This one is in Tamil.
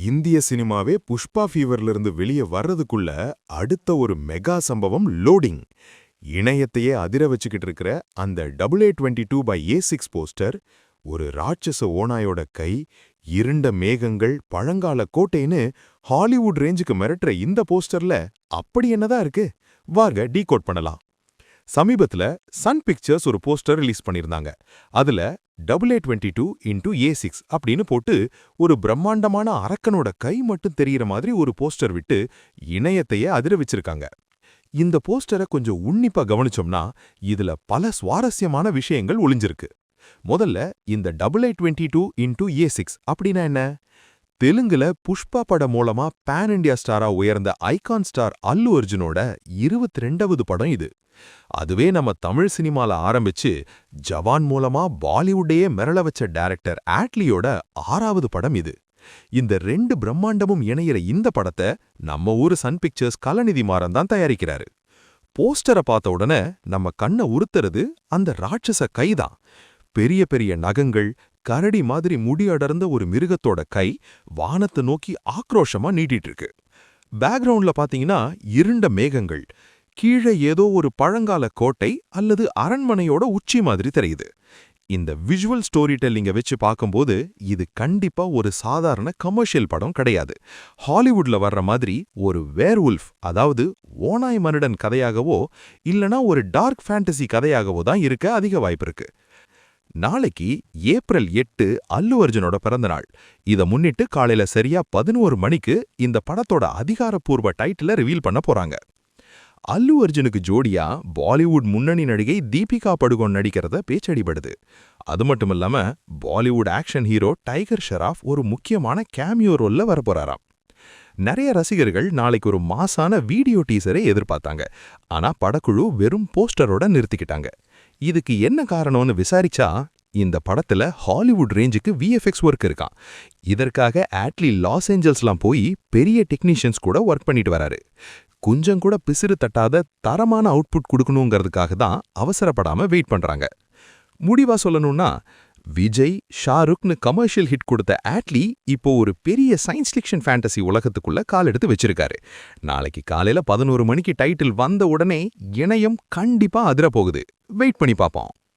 இந்திய சினிமாவே புஷ்பா ஃபீவர்ல இருந்து வெளியே வர்றதுக்குள்ள அடுத்த ஒரு மெகா சம்பவம் லோடிங். இணையத்தையே அதிர வச்சுக்கிட்டு இருக்கிற அந்த AA22/A6 போஸ்டர், ஒரு ராட்சச ஓநாயோட கை, இருண்ட மேகங்கள், பழங்கால கோட்டைன்னு ஹாலிவுட் ரேஞ்சுக்கு மிரட்டுற இந்த போஸ்டர்ல அப்படி என்னதான் இருக்கு? வாங்க டீகோட் பண்ணலாம். சமீபத்துல சன் பிக்சர்ஸ் ஒரு போஸ்டர் ரிலீஸ் பண்ணிருந்தாங்க. அதுல AA22x அப்படின்னு போட்டு ஒரு பிரம்மாண்டமான அரக்கனோட கை மட்டும் தெரியற மாதிரி ஒரு போஸ்டர் விட்டு இணையத்தையே அதிர வச்சிருக்காங்க. இந்த போஸ்டரை கொஞ்சம் உன்னிப்பா கவனிச்சோம்னா இதுல பல சுவாரஸ்யமான விஷயங்கள் ஒளிஞ்சிருக்கு. முதல்ல இந்த AA22x அப்படின்னா என்ன? தெலுங்குல புஷ்பா படம் மூலமா பேன் இண்டியா ஸ்டாரா உயர்ந்த ஐகான் ஸ்டார் அல்லு அர்ஜுனோட 22வது படம் இது. அதுவே நம்ம தமிழ் சினிமால ஆரம்பிச்சு ஜவான் மூலமா பாலிவுட்டையே மிரள வச்ச டைரக்டர் ஆட்லியோட 6வது படம் இது. இந்த 2 பிரம்மாண்டமும் இணையிற இந்த படத்தை நம்ம ஊரு சன் பிக்சர்ஸ் கலாநிதி மாறன் தான் தயாரிக்கிறாரு. போஸ்டரை பார்த்த உடனே நம்ம கண்ணை உறுத்துறது அந்த ராட்சச கைதான். பெரிய பெரிய நகங்கள், கரடி மாதிரி முடி அடர்ந்த ஒரு மிருகத்தோட கை வானத்தை நோக்கி ஆக்ரோஷமா நீட்டிட்டு இருக்கு. பேக்ரவுண்ட்ல பாத்தீங்கன்னா இருண்ட மேகங்கள், கீழே ஏதோ ஒரு பழங்கால கோட்டை அல்லது அரண்மனையோட உச்சி மாதிரி தெரியுது. இந்த விஷுவல் ஸ்டோரி டெல்லிங்க வச்சு பார்க்கும்போது இது கண்டிப்பா ஒரு சாதாரண கமர்ஷியல் படம் கிடையாது. ஹாலிவுட்ல வர்ற மாதிரி ஒரு வேர்வுல்ஃப், அதாவது ஓநாய் மனிதன் கதையாகவோ இல்லனா ஒரு டார்க் ஃபேண்டசி கதையாகவோ தான் இருக்க அதிக வாய்ப்பு இருக்கு. நாளைக்கு ஏப்ரல் 8 அல்லு அர்ஜுனோட பிறந்தநாள். இத முன்னிட்டு காலையில சரியா 11 மணிக்கு இந்த படத்தோட அதிகாரப்பூர்வ டைட்டில ரிவீல் பண்ண போறாங்க. அல்லு அர்ஜுனுக்கு ஜோடியா பாலிவுட் முன்னணி நடிகை தீபிகா படுகோன் நடிக்கிறத பேச்சடிபடுது. அது மட்டுமில்லாம Bollywood action hero tiger Shroff ஒரு முக்கியமான கேமியோ ரோல்ல வரப்போறாராம். நிறைய ரசிகர்கள் நாளைக்கு ஒரு மாசான வீடியோ டீசரை எதிர்பார்த்தாங்க. ஆனா படக்குழு வெறும் போஸ்டரோட நிறுத்திக்கிட்டாங்க. இதுக்கு என்ன காரணம்னு விசாரிச்சா இந்த படத்துல ஹாலிவுட் ரேஞ்சுக்கு VFX ஒர்க் இருக்கான். இதற்காக ஆட்லி லாஸ் ஏஞ்சல்ஸ்லாம் போய் பெரிய டெக்னீஷியன்ஸ் கூட ஒர்க் பண்ணிட்டு வராரு. கொஞ்சம் கூட பிசிறு தட்டாத தரமான அவுட்புட் கொடுக்கணுங்கிறதுக்காக தான் அவசரப்படாம வெயிட் பண்றாங்க. முடிவா சொல்லணும்னா விஜய், ஷாருக்னு கமர்ஷியல் ஹிட் கொடுத்த ஆட்லி இப்போ ஒரு பெரிய சயின்ஸ் ஃபிக்ஷன் ஃபேண்டசி உலகத்துக்குள்ள கால் எடுத்து வச்சிருக்காரு. நாளைக்கு காலையில 11 மணிக்கு டைட்டில் வந்த உடனே இணையம் கண்டிப்பா அதிர போகுது. வெயிட் பண்ணி பார்ப்போம்.